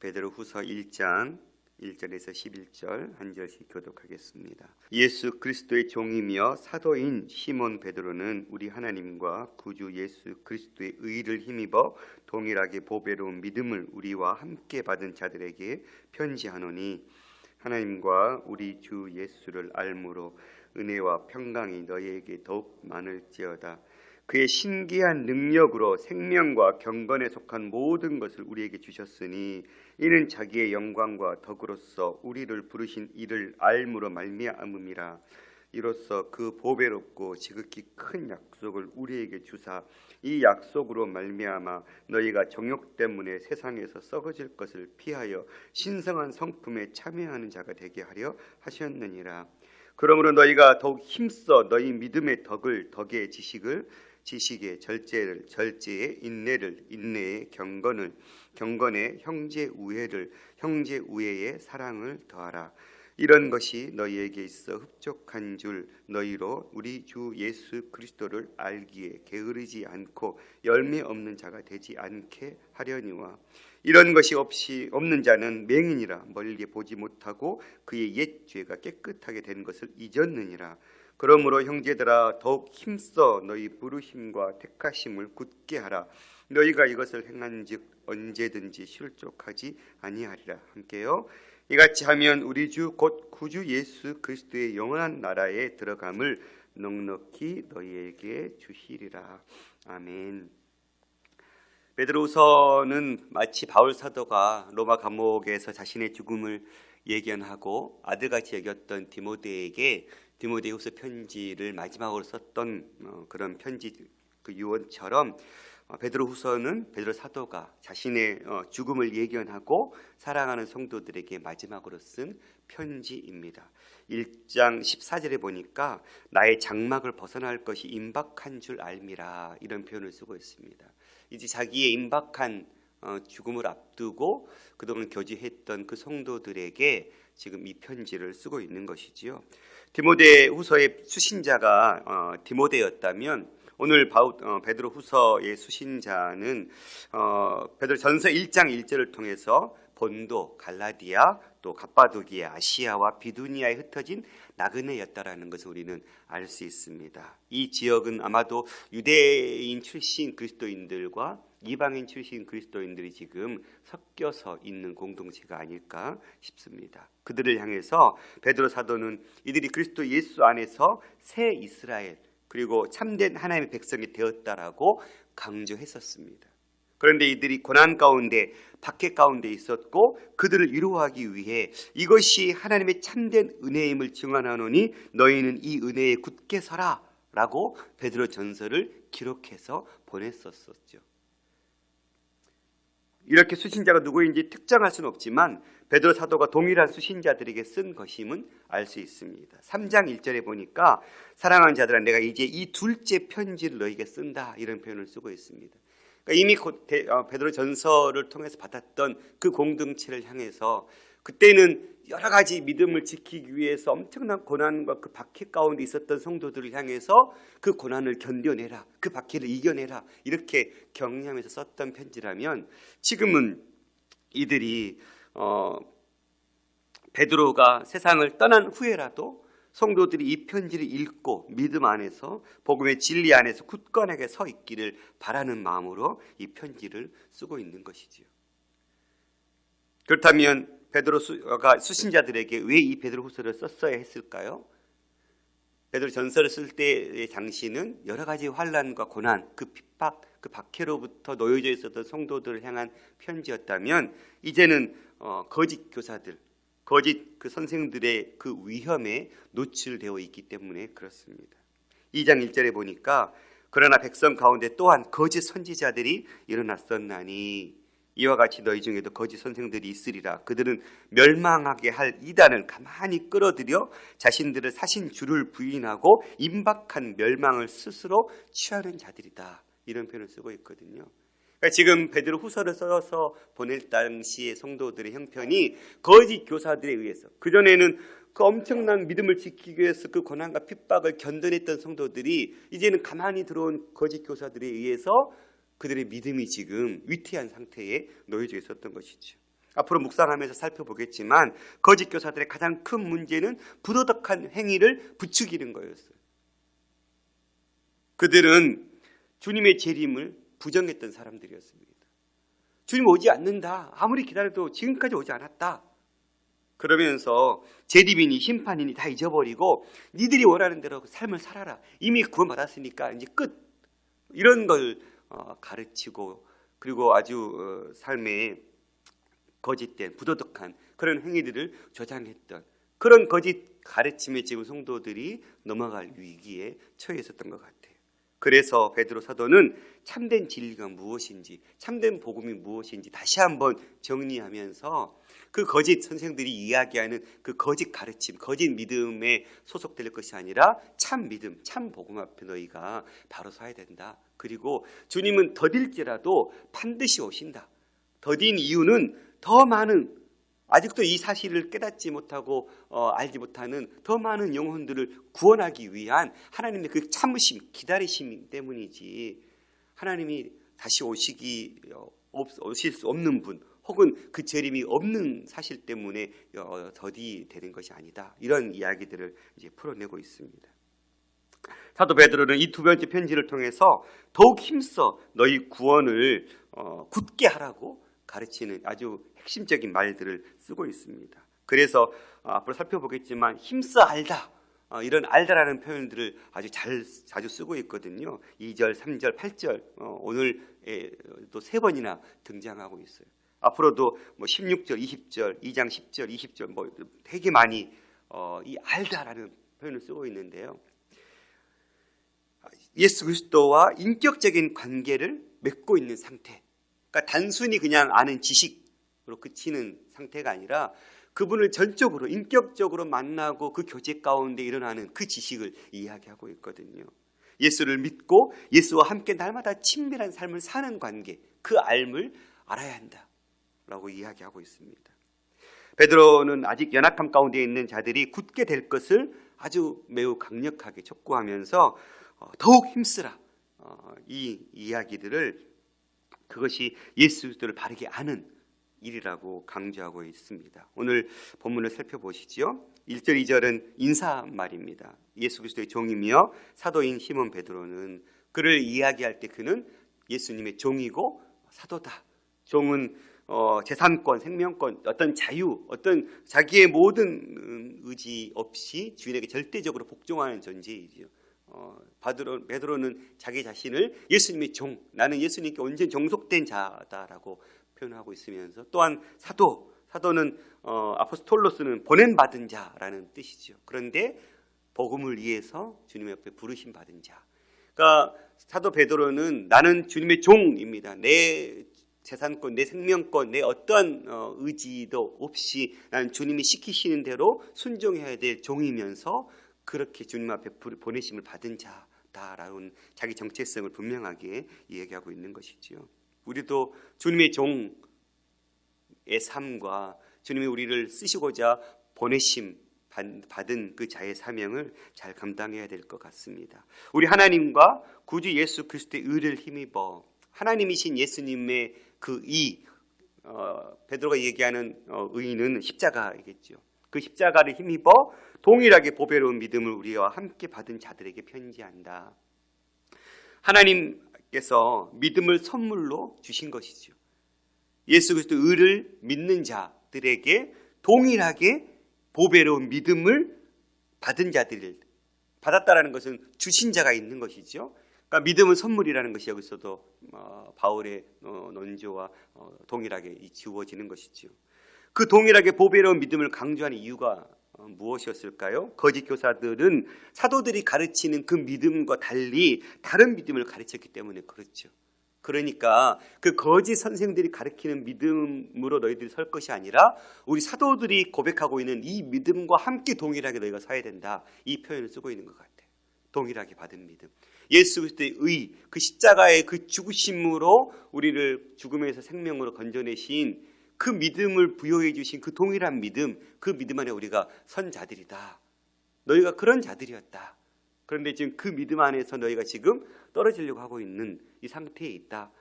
베드로후서 1장 1절에서 11절 한 절씩 교독하겠습니다. 예수 그리스도의 종이며 사도인 시몬 베드로는 우리 하나님과 구주 예수 그리스도의 의를 힘입어 동일하게 보배로운 믿음을 우리와 함께 받은 자들에게 편지하노니, 하나님과 우리 주 예수를 알므로 은혜와 평강이 너희에게 더욱 많을지어다. 그의 신기한 능력으로 생명과 경건에 속한 모든 것을 우리에게 주셨으니, 이는 자기의 영광과 덕으로서 우리를 부르신 이를 알므로 말미암음이라. 이로써 그 보배롭고 지극히 큰 약속을 우리에게 주사, 이 약속으로 말미암아 너희가 정욕 때문에 세상에서 썩어질 것을 피하여 신성한 성품에 참여하는 자가 되게 하려 하셨느니라. 그러므로 너희가 더욱 힘써 너희 믿음의 덕을 덕의 지식을, 지식의 절제를, 절제의 인내를, 인내의 경건을, 경건의 형제 우애를, 형제 우애의 사랑을 더하라. 이런 것이 너희에게 있어 흡족한 줄 너희로 우리 주 예수 그리스도를 알기에 게으르지 않고 열매 없는 자가 되지 않게 하려니와, 이런 것이 없는 자는 맹인이라 멀리 보지 못하고 그의 옛 죄가 깨끗하게 된 것을 잊었느니라. 그러므로 형제들아, 더욱 힘써 너희 부르심과 택하심을 굳게 하라. 너희가 이것을 행한즉 언제든지 실족하지 아니하리라. 함께요. 이같이 하면 우리 주 곧 구주 예수 그리스도의 영원한 나라에 들어감을 넉넉히 너희에게 주시리라. 아멘. 베드로후서는 마치 바울 사도가 로마 감옥에서 자신의 죽음을 예견하고 아들같이 여겼던 디모데후서 편지를 마지막으로 썼던 그런 편지 그 유언처럼, 베드로후서는 베드로 사도가 자신의 죽음을 예견하고 사랑하는 성도들에게 마지막으로 쓴 편지입니다. 1장 14절에 보니까 나의 장막을 벗어날 것이 임박한 줄 알미라, 이런 표현을 쓰고 있습니다. 이제 자기의 임박한 죽음을 앞두고 그동안 교제했던 그 성도들에게 지금 이 편지를 쓰고 있는 것이지요. 디모데후서의 수신자가 디모데였다면, 오늘 베드로후서의 수신자는 베드로전서 1장 1절을 통해서 본도, 갈라디아, 또 갑바도기아, 아시아와 비두니아에 흩어진 나그네였다라는 것을 우리는 알 수 있습니다. 이 지역은 아마도 유대인 출신 그리스도인들과 이방인 출신 그리스도인들이 지금 섞여서 있는 공동체가 아닐까 싶습니다. 그들을 향해서 베드로 사도는 이들이 그리스도 예수 안에서 새 이스라엘, 그리고 참된 하나님의 백성이 되었다라고 강조했었습니다. 그런데 이들이 고난 가운데, 박해 가운데 있었고, 그들을 위로하기 위해 이것이 하나님의 참된 은혜임을 증언하노니 너희는 이 은혜에 굳게 서라 라고 베드로 전서를 기록해서 보냈었죠. 이렇게 수신자가 누구인지 특정할 수는 없지만 베드로 사도가 동일한 수신자들에게 쓴 것임은 알 수 있습니다. 3장 1절에 보니까 사랑하는 자들아, 내가 이제 이 둘째 편지를 너희에게 쓴다, 이런 표현을 쓰고 있습니다. 그러니까 이미 베드로 전서를 통해서 받았던 그 공동체를 향해서, 그때는 여러 가지 믿음을 지키기 위해서 엄청난 고난과 그 박해 가운데 있었던 성도들을 향해서 그 고난을 견뎌내라, 그 박해를 이겨내라, 이렇게 격려하면서 썼던 편지라면, 지금은 이들이 베드로가 세상을 떠난 후에라도 성도들이 이 편지를 읽고 믿음 안에서, 복음의 진리 안에서 굳건하게 서 있기를 바라는 마음으로 이 편지를 쓰고 있는 것이지요. 그렇다면 베드로가 수신자들에게 왜 이 베드로후서를 썼어야 했을까요? 베드로 전서를 쓸 때의 당시는 여러 가지 환난과 고난, 그 핍박, 그 박해로부터 놓여져 있었던 성도들을 향한 편지였다면, 이제는 거짓 교사들, 거짓 그 선생들의 그 위험에 노출되어 있기 때문에 그렇습니다. 2장 1절에 보니까 그러나 백성 가운데 또한 거짓 선지자들이 일어났었나니 이와 같이 너희 중에도 거짓 선생들이 있으리라. 그들은 멸망하게 할 이단을 가만히 끌어들여 자신들을 사신 주를 부인하고 임박한 멸망을 스스로 취하는 자들이다, 이런 표현을 쓰고 있거든요. 그러니까 지금 베드로 후서를 써서 보낼 당시의 성도들의 형편이 거짓 교사들에 의해서, 그전에는 그 엄청난 믿음을 지키기 위해서 그 고난과 핍박을 견뎌냈던 성도들이 이제는 가만히 들어온 거짓 교사들에 의해서 그들의 믿음이 지금 위태한 상태에 놓여져 있었던 것이죠. 앞으로 묵상하면서 살펴보겠지만 거짓 교사들의 가장 큰 문제는 부도덕한 행위를 부추기는 거였어요. 그들은 주님의 재림을 부정했던 사람들이었습니다. 주님 오지 않는다. 아무리 기다려도 지금까지 오지 않았다. 그러면서 재림이니 심판이니 다 잊어버리고 니들이 원하는 대로 삶을 살아라. 이미 구원받았으니까 이제 끝. 이런 걸 가르치고 그리고 아주 삶에 거짓된 부도덕한 그런 행위들을 조장했던 그런 거짓 가르침에 지금 성도들이 넘어갈 위기에 처해 있었던 것 같아요. 그래서 베드로 사도는 참된 진리가 무엇인지, 참된 복음이 무엇인지 다시 한번 정리하면서 그 거짓 선생들이 이야기하는 그 거짓 가르침, 거짓 믿음에 소속될 것이 아니라 참 믿음, 참 복음 앞에 너희가 바로 서야 된다. 그리고 주님은 더딜지라도 반드시 오신다. 더딘 이유는 더 많은, 아직도 이 사실을 깨닫지 못하고 알지 못하는 더 많은 영혼들을 구원하기 위한 하나님의 그 참으심, 기다리심 때문이지, 하나님이 다시 오실 수 없는 분 혹은 그 재림이 없는 사실 때문에 더디되는 것이 아니다. 이런 이야기들을 이제 풀어내고 있습니다. 사도 베드로는 이 두 번째 편지를 통해서 더욱 힘써 너희 구원을 굳게 하라고 가르치는 아주 핵심적인 말들을 쓰고 있습니다. 그래서 앞으로 살펴보겠지만 힘써 알다, 이런 알다라는 표현들을 아주 자주 쓰고 있거든요. 2절, 3절, 8절 오늘 또 3번이나 등장하고 있어요. 앞으로도 16절, 20절, 2장 10절, 20절 되게 많이 이 알다라는 표현을 쓰고 있는데요. 예수 그리스도와 인격적인 관계를 맺고 있는 상태, 그러니까 단순히 그냥 아는 지식으로 그치는 상태가 아니라 그분을 전적으로 인격적으로 만나고 그 교제 가운데 일어나는 그 지식을 이야기하고 있거든요. 예수를 믿고 예수와 함께 날마다 친밀한 삶을 사는 관계, 그 알을 알아야 한다라고 이야기하고 있습니다. 베드로는 아직 연약함 가운데 있는 자들이 굳게 될 것을 아주 매우 강력하게 촉구하면서 더욱 힘쓰라, 이 이야기들을, 그것이 예수 그리스도를 바르게 아는 일이라고 강조하고 있습니다. 오늘 본문을 살펴보시죠. 1절, 2절은 인사말입니다. 예수 그리스도의 종이며 사도인 시몬 베드로는 그를 이야기할 때 그는 예수님의 종이고 사도다. 종은 재산권, 생명권, 어떤 자유, 어떤 자기의 모든 의지 없이 주인에게 절대적으로 복종하는 존재이죠. 베드로는 자기 자신을 예수님의 종, 나는 예수님께 온전히 종속된 자다라고 표현하고 있으면서, 또한 사도는 아포스톨로스는 보낸받은 자라는 뜻이죠. 그런데 복음을 위해서 주님 옆에 부르심 받은 자. 그러니까 사도 베드로는 나는 주님의 종입니다. 내 재산권, 내 생명권, 내 어떠한 의지도 없이 나는 주님이 시키시는 대로 순종해야 될 종이면서 그렇게 주님 앞에 보내심을 받은 자다라는 자기 정체성을 분명하게 이야기하고 있는 것이죠. 우리도 주님의 종의 삶과 주님이 우리를 쓰시고자 보내심 받은 그 자의 사명을 잘 감당해야 될 것 같습니다. 우리 하나님과 구주 예수 그리스도의 의를 힘입어 하나님이신 예수님의 그 베드로가 얘기하는 의는 십자가이겠죠. 그 십자가를 힘입어 동일하게 보배로운 믿음을 우리와 함께 받은 자들에게 편지한다. 하나님께서 믿음을 선물로 주신 것이죠. 예수 그리스도 의를 믿는 자들에게 동일하게 보배로운 믿음을 받은 자들을 받았다라는 것은 주신 자가 있는 것이죠. 그러니까 믿음은 선물이라는 것이 여기서도 바울의 논조와 동일하게 지워지는 것이죠. 그 동일하게 보배로운 믿음을 강조하는 이유가 무엇이었을까요? 거짓 교사들은 사도들이 가르치는 그 믿음과 달리 다른 믿음을 가르쳤기 때문에 그렇죠. 그러니까 그 거짓 선생들이 가르치는 믿음으로 너희들이 설 것이 아니라 우리 사도들이 고백하고 있는 이 믿음과 함께 동일하게 너희가 서야 된다, 이 표현을 쓰고 있는 것 같아요. 동일하게 받은 믿음, 예수 그리스도의 의, 그 십자가의 그 죽으심으로 우리를 죽음에서 생명으로 건져내신 그 믿음을 부여해 주신 그 동일한 믿음, 그 믿음 안에 우리가 선 자들이다. 너희가 그런 자들이었다. 그런데 지금 그 믿음 안에서 너희가 지금 떨어지려고 하고 있는 이 상태에 있다.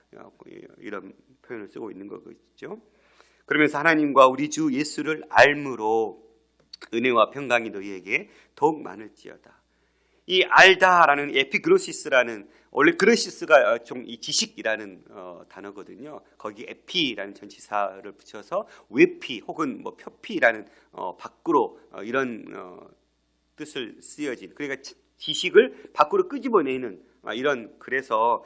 이런 표현을 쓰고 있는 거겠죠. 그러면서 하나님과 우리 주 예수를 알므로 은혜와 평강이 너희에게 더욱 많을지어다. 이 알다라는 에피그노시스라는, 원래 그노시스가 좀 이 지식이라는 단어거든요. 거기 에피라는 전치사를 붙여서 외피 혹은 뭐 표피라는 밖으로 이런 뜻을 쓰여진, 그러니까 지식을 밖으로 끄집어내는 이런, 그래서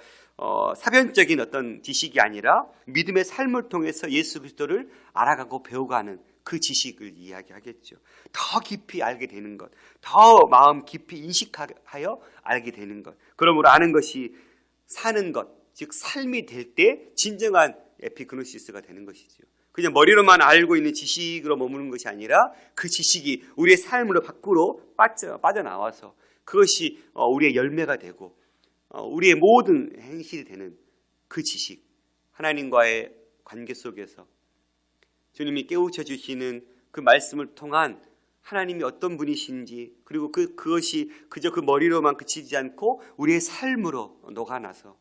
사변적인 어떤 지식이 아니라 믿음의 삶을 통해서 예수 그리스도를 알아가고 배워가는 그 지식을 이야기하겠죠. 더 깊이 알게 되는 것, 더 마음 깊이 인식하여 알게 되는 것. 그러므로 아는 것이 사는 것, 즉 삶이 될 때 진정한 에피그노시스가 되는 것이죠. 그냥 머리로만 알고 있는 지식으로 머무는 것이 아니라 그 지식이 우리의 삶으로 밖으로 빠져나와서 그것이 우리의 열매가 되고 우리의 모든 행실이 되는 그 지식, 하나님과의 관계 속에서 주님이 깨우쳐 주시는 그 말씀을 통한 하나님이 어떤 분이신지, 그리고 그것이 그저 그 머리로만 그치지 않고 우리의 삶으로 녹아나서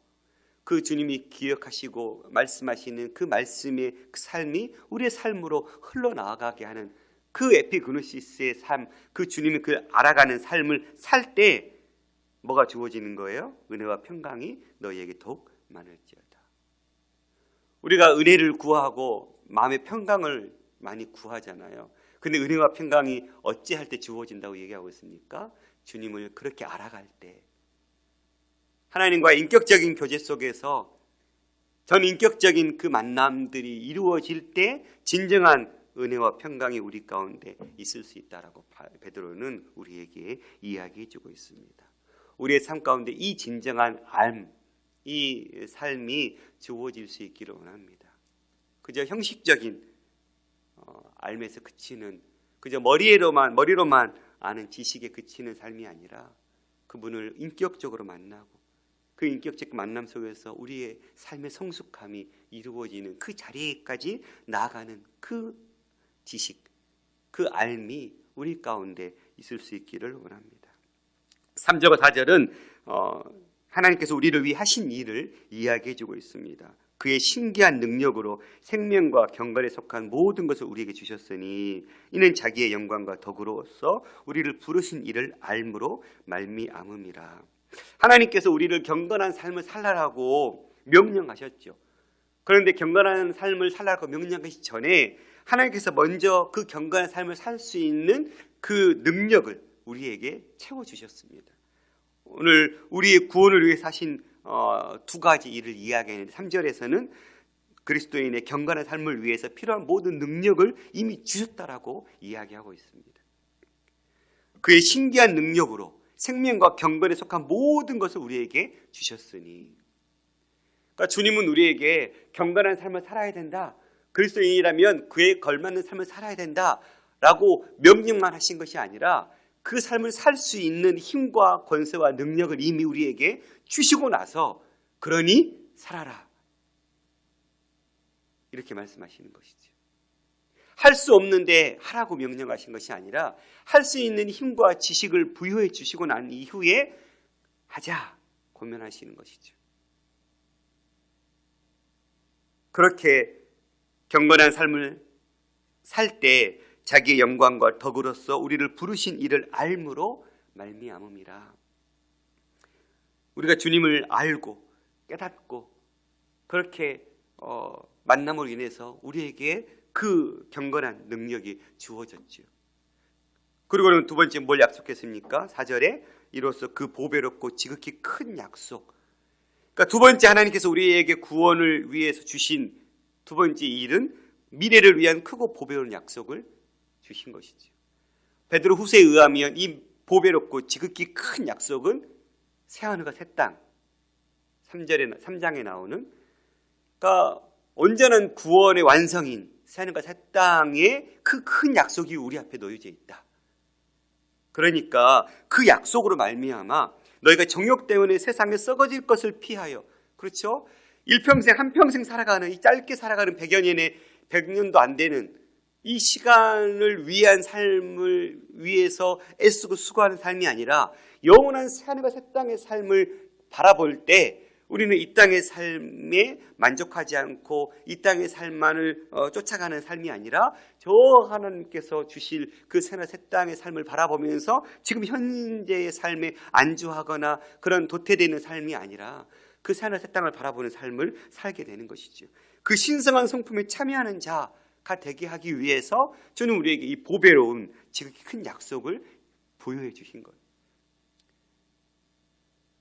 그 주님이 기억하시고 말씀하시는 그 말씀의 그 삶이 우리의 삶으로 흘러나가게 하는 그 에피그노시스의 삶, 그 주님이 그 알아가는 삶을 살 때 뭐가 주어지는 거예요? 은혜와 평강이 너희에게 더욱 많을지어다. 우리가 은혜를 구하고 마음의 평강을 많이 구하잖아요. 근데 은혜와 평강이 어찌할 때 주어진다고 얘기하고 있습니까? 주님을 그렇게 알아갈 때, 하나님과의 인격적인 교제 속에서 전인격적인 그 만남들이 이루어질 때 진정한 은혜와 평강이 우리 가운데 있을 수 있다라고 베드로는 우리에게 이야기해 주고 있습니다. 우리의 삶 가운데 이 진정한 삶, 이 삶이 주어질 수 있기를 원합니다. 그저 형식적인 알면서 그치는, 그저 머리로만 아는 지식에 그치는 삶이 아니라 그분을 인격적으로 만나고 그 인격적 만남 속에서 우리의 삶의 성숙함이 이루어지는 그 자리까지 나아가는 그 지식, 그 알미 우리 가운데 있을 수 있기를 원합니다. 3절과 4절은 하나님께서 우리를 위해 하신 일을 이야기해 주고 있습니다. 그의 신기한 능력으로 생명과 경건에 속한 모든 것을 우리에게 주셨으니 이는 자기의 영광과 덕으로서 우리를 부르신 이를 알므로 말미암음이라. 하나님께서 우리를 경건한 삶을 살라고 명령하셨죠. 그런데 경건한 삶을 살라고 명령하시기 전에 하나님께서 먼저 그 경건한 삶을 살 수 있는 그 능력을 우리에게 채워주셨습니다. 오늘 우리의 구원을 위해 사신 두 가지 일을 이야기하는데 3절에서는 그리스도인의 경건한 삶을 위해서 필요한 모든 능력을 이미 주셨다라고 이야기하고 있습니다. 그의 신기한 능력으로 생명과 경건에 속한 모든 것을 우리에게 주셨으니, 그러니까 주님은 우리에게 경건한 삶을 살아야 된다, 그리스도인이라면 그에 걸맞는 삶을 살아야 된다라고 명령만 하신 것이 아니라 그 삶을 살 수 있는 힘과 권세와 능력을 이미 우리에게 주시고 나서 그러니 살아라 이렇게 말씀하시는 것이죠. 할 수 없는데 하라고 명령하신 것이 아니라 할 수 있는 힘과 지식을 부여해 주시고 난 이후에 하자 권면하시는 것이죠. 그렇게 경건한 삶을 살 때 자기의 영광과 덕으로서 우리를 부르신 이를 알므로 말미암음이라. 우리가 주님을 알고 깨닫고 그렇게 만남으로 인해서 우리에게 그 경건한 능력이 주어졌죠. 그리고는 두 번째 뭘 약속했습니까? 4절에 이로써 그 보배롭고 지극히 큰 약속. 그러니까 두 번째 하나님께서 우리에게 구원을 위해서 주신 두 번째 일은 미래를 위한 크고 보배로운 약속을 주신 것이죠. 베드로 후서에 의하면 이 보배롭고 지극히 큰 약속은 새하늘과 새 땅, 3장에 나오는, 그러니까 온전한 구원의 완성인 새하늘과 새 땅의 그 큰 약속이 우리 앞에 놓여져 있다. 그러니까 그 약속으로 말미암아 너희가 정욕 때문에 세상에 썩어질 것을 피하여, 그렇죠? 일평생 한평생 살아가는, 이 짧게 살아가는 100년도 안 되는 이 시간을 위한 삶을 위해서 애쓰고 수고하는 삶이 아니라 영원한 새하늘과 새 땅의 삶을 바라볼 때 우리는 이 땅의 삶에 만족하지 않고 이 땅의 삶만을 쫓아가는 삶이 아니라 저 하나님께서 주실 그 새나 새 땅의 삶을 바라보면서 지금 현재의 삶에 안주하거나 그런 도태되는 삶이 아니라 그 새나 새 땅을 바라보는 삶을 살게 되는 것이죠. 그 신성한 성품에 참여하는 자가 되게 하기 위해서 주는 우리에게 이 보배로운 지극히 큰 약속을 부여해 주신 거예요.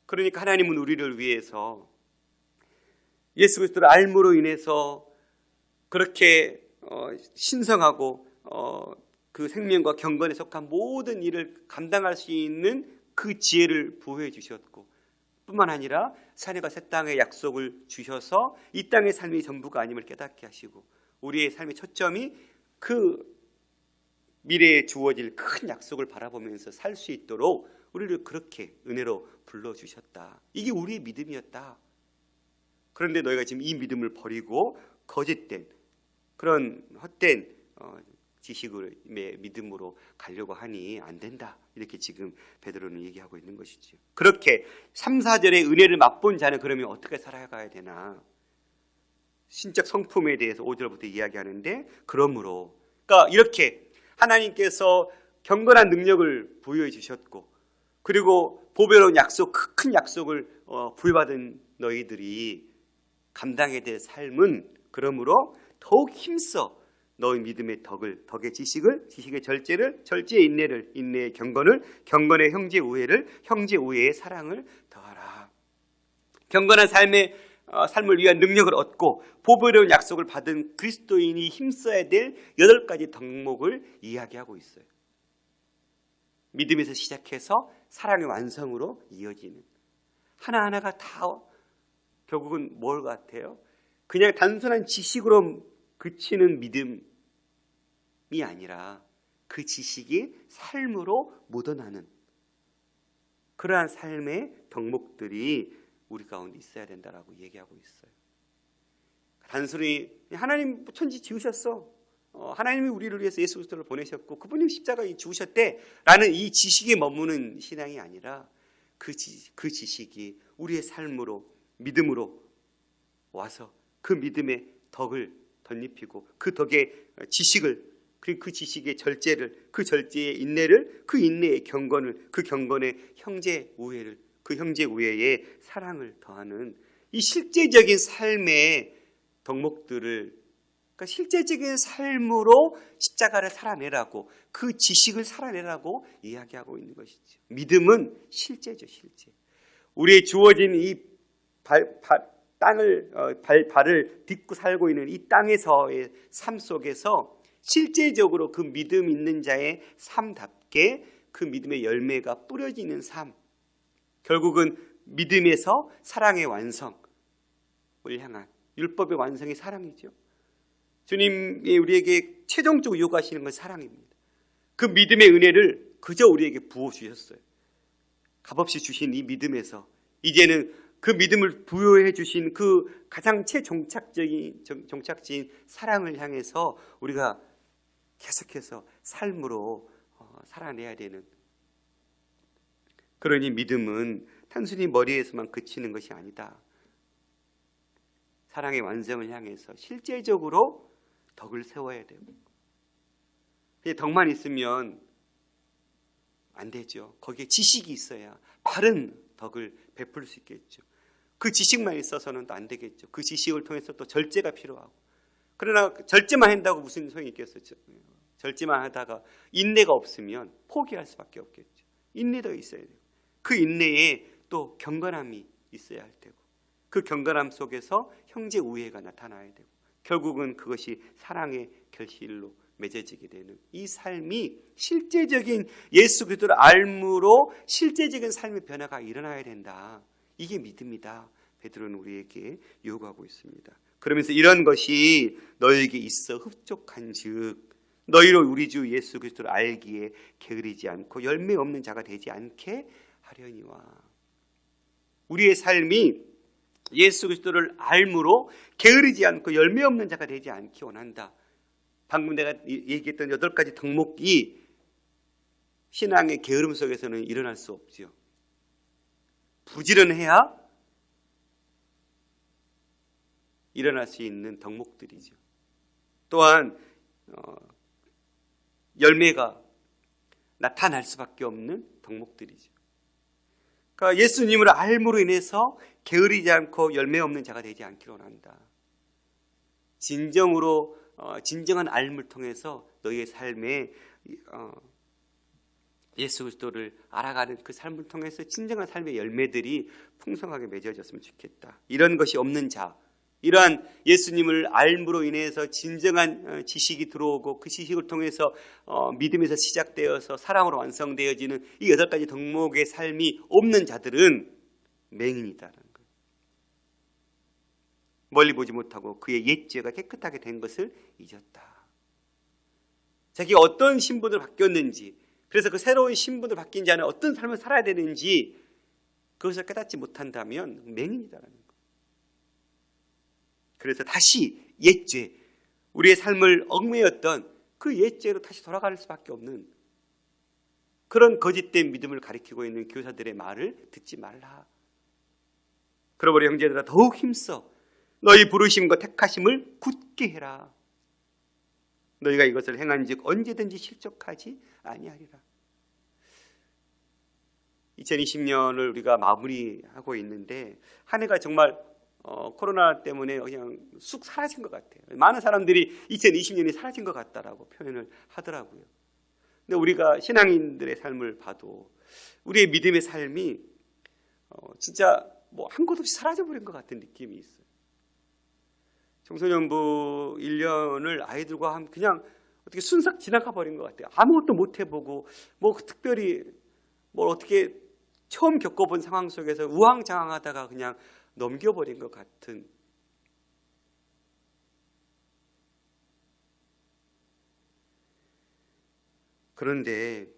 그러니까 하나님은 우리를 위해서 예수 그리스도를 알므로 인해서 그렇게 신성하고 그 생명과 경건에 속한 모든 일을 감당할 수 있는 그 지혜를 부여해 주셨고, 뿐만 아니라 산과 새 땅의 약속을 주셔서 이 땅의 삶이 전부가 아님을 깨닫게 하시고, 우리의 삶의 초점이 그 미래에 주어질 큰 약속을 바라보면서 살 수 있도록 우리를 그렇게 은혜로 불러주셨다. 이게 우리의 믿음이었다. 그런데 너희가 지금 이 믿음을 버리고 거짓된 그런 헛된 지식의 믿음으로 가려고 하니 안 된다. 이렇게 지금 베드로는 얘기하고 있는 것이죠. 그렇게 3, 4절의 은혜를 맛본 자는 그러면 어떻게 살아가야 되나? 신적 성품에 대해서 5절부터 이야기하는데, 그러므로 그러니까 이렇게 하나님께서 경건한 능력을 부여해 주셨고, 그리고 보배로운 약속, 큰 약속을 부여받은 너희들이 감당해야 될 삶은 그러므로 더욱 힘써 너희 믿음의 덕의 지식을, 지식의 절제의 인내를, 인내의 경건을, 경건의 형제 우애를, 형제 우애의 사랑을 더하라. 경건한 삶을 위한 능력을 얻고 보배로운 약속을 받은 그리스도인이 힘써야 될 8가지 덕목을 이야기하고 있어요. 믿음에서 시작해서 사랑의 완성으로 이어지는, 하나하나가 다 결국은 뭘 같아요? 그냥 단순한 지식으로 그치는 믿음이 아니라 그 지식이 삶으로 묻어나는 그러한 삶의 덕목들이 우리 가운데 있어야 된다라고 얘기하고 있어요. 단순히 하나님 천지 지으셨어, 하나님이 우리를 위해서 예수 그리스도를 보내셨고 그분이 십자가에 죽으셨대라는 이 지식에 머무는 신앙이 아니라 그 지식이 우리의 삶으로, 믿음으로 와서 그 믿음의 덕을 덧입히고 그 덕의 지식을, 그리고 그 지식의 절제를, 그 절제의 인내를, 그 인내의 경건을, 그 경건의 형제 우애를, 그 형제 우애의 사랑을 더하는 이 실제적인 삶의 덕목들을, 그러니까 실제적인 삶으로 십자가를 살아내라고, 그 지식을 살아내라고 이야기하고 있는 것이죠. 믿음은 실제죠, 실제. 우리의 주어진 이 발을 딛고 살고 있는 이 땅에서의 삶 속에서 실제적으로 그 믿음 있는 자의 삶답게 그 믿음의 열매가 뿌려지는 삶, 결국은 믿음에서 사랑의 완성을 향한, 율법의 완성이 사랑이죠. 주님이 우리에게 최종적으로 요구하시는 건 사랑입니다. 그 믿음의 은혜를 그저 우리에게 부어주셨어요. 값없이 주신 이 믿음에서 이제는 그 믿음을 부여해 주신 그 가장 최종착지인 사랑을 향해서 우리가 계속해서 삶으로 살아내야 되는, 그러니 믿음은 단순히 머리에서만 그치는 것이 아니다. 사랑의 완성을 향해서 실제적으로 덕을 세워야 되고, 덕만 있으면 안 되죠. 거기에 지식이 있어야 바른 덕을 베풀 수 있겠죠. 그 지식만 있어서는 또 안 되겠죠. 그 지식을 통해서 또 절제가 필요하고, 그러나 절제만 한다고 무슨 소용이 있겠어요? 절제만 하다가 인내가 없으면 포기할 수밖에 없겠죠. 인내도 있어야 돼요. 그 인내에 또 경건함이 있어야 할 테고, 그 경건함 속에서 형제 우애가 나타나야 되고, 결국은 그것이 사랑의 결실로 맺어지게 되는 이 삶이 실제적인 예수 그리스도를 알므로 실제적인 삶의 변화가 일어나야 된다. 이게 믿음이다. 베드로는 우리에게 요구하고 있습니다. 그러면서 이런 것이 너에게 있어 흡족한즉 너희로 우리 주 예수 그리스도를 알기에 게으르지 않고 열매 없는 자가 되지 않게 하려니와. 우리의 삶이 예수 그리스도를 알므로 게으르지 않고 열매 없는 자가 되지 않기 원한다. 방금 내가 얘기했던 8가지 덕목이 신앙의 게으름 속에서는 일어날 수 없죠. 부지런해야 일어날 수 있는 덕목들이죠. 또한 열매가 나타날 수밖에 없는 덕목들이죠. 그러니까 예수님을 알므로 인해서 게으르지 않고 열매 없는 자가 되지 않기를 원한다. 진정한 알을 통해서 너희의 삶에 예수 그리스도를 알아가는 그 삶을 통해서 진정한 삶의 열매들이 풍성하게 맺어졌으면 좋겠다. 이런 것이 없는 자, 이러한 예수님을 알므로 인해서 진정한 지식이 들어오고 그 지식을 통해서 믿음에서 시작되어서 사랑으로 완성되어지는 이 8가지 덕목의 삶이 없는 자들은 맹인이다라는 거예요. 멀리 보지 못하고 그의 옛죄가 깨끗하게 된 것을 잊었다. 자기가 어떤 신분을 바뀌었는지, 그래서 그 새로운 신분을 바뀐 자는 어떤 삶을 살아야 되는지 그것을 깨닫지 못한다면 맹인이다라는 거예요. 그래서 다시 옛죄, 우리의 삶을 얽매였던 그 옛죄로 다시 돌아갈 수밖에 없는 그런 거짓된 믿음을 가리키고 있는 교사들의 말을 듣지 말라. 그러므로 형제들아 더욱 힘써 너희 부르심과 택하심을 굳게 해라. 너희가 이것을 행한즉 언제든지 실족하지 아니하리라. 2020년을 우리가 마무리하고 있는데 한 해가 정말 코로나 때문에 그냥 쑥 사라진 것 같아요. 많은 사람들이 2020년이 사라진 것 같다라고 표현을 하더라고요. 근데 우리가 신앙인들의 삶을 봐도 우리의 믿음의 삶이 진짜 뭐 한 것 없이 사라져버린 것 같은 느낌이 있어요. 청소년부 1년을 아이들과 그냥 어떻게 순삭 지나가 버린 것 같아요. 아무것도 못 해보고 뭐 특별히 뭘 어떻게 처음 겪어본 상황 속에서 우왕좌왕하다가 그냥 넘겨버린 것 같은, 그런데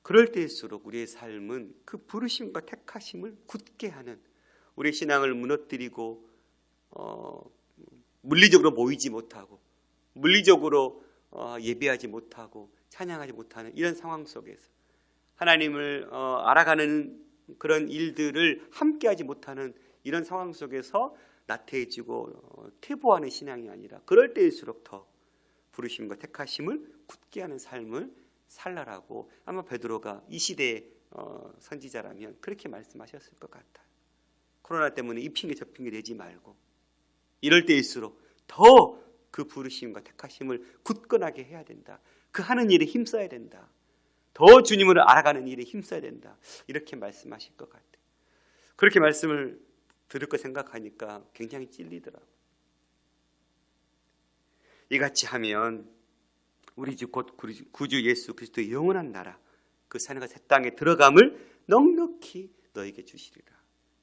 그럴 때일수록 우리의 삶은 그 부르심과 택하심을 굳게 하는, 우리의 신앙을 무너뜨리고 물리적으로 모이지 못하고 물리적으로 예배하지 못하고 찬양하지 못하는 이런 상황 속에서 하나님을 알아가는 그런 일들을 함께하지 못하는 이런 상황 속에서 나태해지고 퇴보하는 신앙이 아니라 그럴 때일수록 더 부르심과 택하심을 굳게 하는 삶을 살라라고 아마 베드로가 이 시대의 선지자라면 그렇게 말씀하셨을 것 같아요. 코로나 때문에 이 핑계 저 핑계 내지 말고 이럴 때일수록 더 그 부르심과 택하심을 굳건하게 해야 된다. 그 하는 일에 힘써야 된다. 더 주님을 알아가는 일에 힘써야 된다. 이렇게 말씀하실 것 같아요. 그렇게 말씀을 들을 거 생각하니까 굉장히 찔리더라고요. 이같이 하면 우리 주 곧 구주 예수 그리스도의 영원한 나라, 그 산과 새 땅에 들어감을 넉넉히 너에게 주시리라.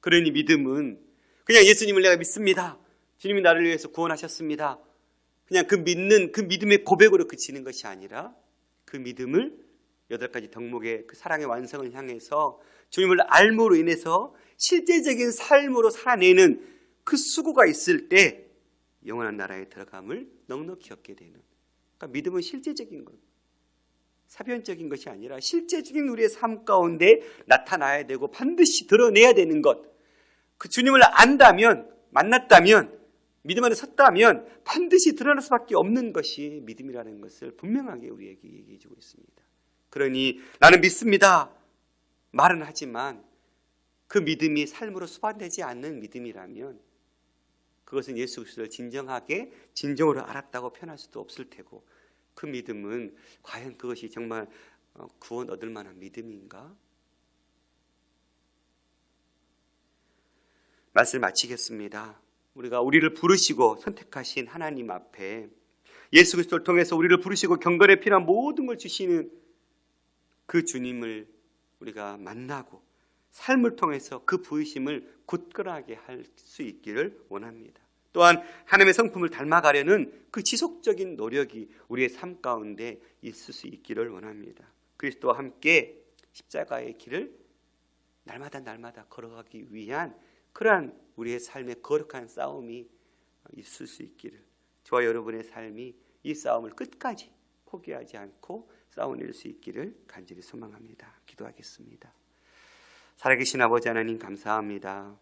그러니 믿음은 그냥 예수님을 내가 믿습니다, 주님이 나를 위해서 구원하셨습니다, 그냥 그 믿는 그 믿음의 고백으로 그치는 것이 아니라 그 믿음을 8가지 덕목의 그 사랑의 완성을 향해서 주님을 알므로 인해서 실제적인 삶으로 살아내는 그 수고가 있을 때 영원한 나라에 들어감을 넉넉히 얻게 되는, 그러니까 믿음은 실제적인 것, 사변적인 것이 아니라 실제적인 우리의 삶 가운데 나타나야 되고 반드시 드러내야 되는 것, 그 주님을 안다면, 만났다면, 믿음 안에 섰다면 반드시 드러날 수밖에 없는 것이 믿음이라는 것을 분명하게 우리에게 얘기해 주고 있습니다. 그러니 나는 믿습니다 말은 하지만 그 믿음이 삶으로 수반되지 않는 믿음이라면 그것은 예수 그리스도를 진정하게 진정으로 알았다고 표현할 수도 없을 테고, 그 믿음은 과연 그것이 정말 구원 얻을 만한 믿음인가? 말씀을 마치겠습니다. 우리가 우리를 부르시고 선택하신 하나님 앞에 예수 그리스도를 통해서 우리를 부르시고 경건에 필요한 모든 걸 주시는 그 주님을 우리가 만나고 삶을 통해서 그 부르심을 굳건하게 할 수 있기를 원합니다. 또한 하나님의 성품을 닮아가려는 그 지속적인 노력이 우리의 삶 가운데 있을 수 있기를 원합니다. 그리스도와 함께 십자가의 길을 날마다 걸어가기 위한 그러한 우리의 삶의 거룩한 싸움이 있을 수 있기를, 저와 여러분의 삶이 이 싸움을 끝까지 포기하지 않고 싸워낼 수 있기를 간절히 소망합니다. 기도하겠습니다. 살아계신 아버지 하나님 감사합니다.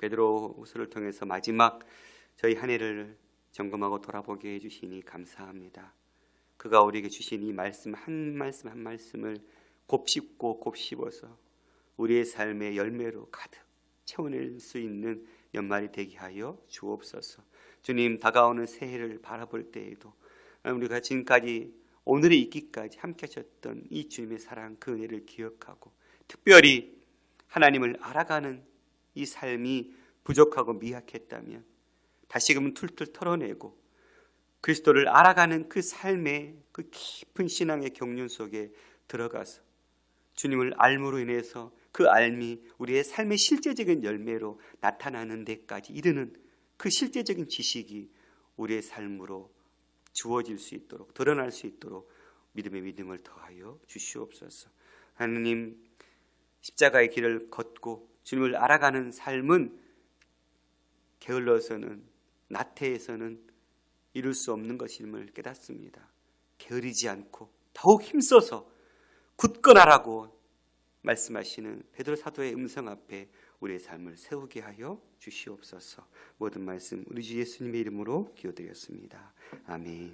베드로후서를 통해서 마지막 저희 한 해를 점검하고 돌아보게 해주시니 감사합니다. 그가 우리에게 주신 이 말씀 한 말씀을 곱씹고 곱씹어서 우리의 삶의 열매로 가득 채워낼 수 있는 연말이 되게 하여 주옵소서. 주님, 다가오는 새해를 바라볼 때에도 우리가 지금까지 오늘에 있기까지 함께 하셨던 이 주님의 사랑, 그 은혜를 기억하고 특별히 하나님을 알아가는 이 삶이 부족하고 미약했다면 다시금 툴툴 털어내고 그리스도를 알아가는 그 삶의 그 깊은 신앙의 경륜 속에 들어가서 주님을 알므로 인해서 그 알미 우리의 삶의 실제적인 열매로 나타나는 데까지 이르는 그 실제적인 지식이 우리의 삶으로 주어질 수 있도록, 드러날 수 있도록 믿음의 믿음을 더하여 주시옵소서. 하나님, 십자가의 길을 걷고 주님을 알아가는 삶은 게을러서는, 나태해서는 이룰 수 없는 것임을 깨닫습니다. 게으르지 않고 더욱 힘써서 굳건하라고 말씀하시는 베드로 사도의 음성 앞에 우리의 삶을 세우게 하여 주시옵소서. 모든 말씀 우리 주 예수님의 이름으로 기도드렸습니다. 아멘.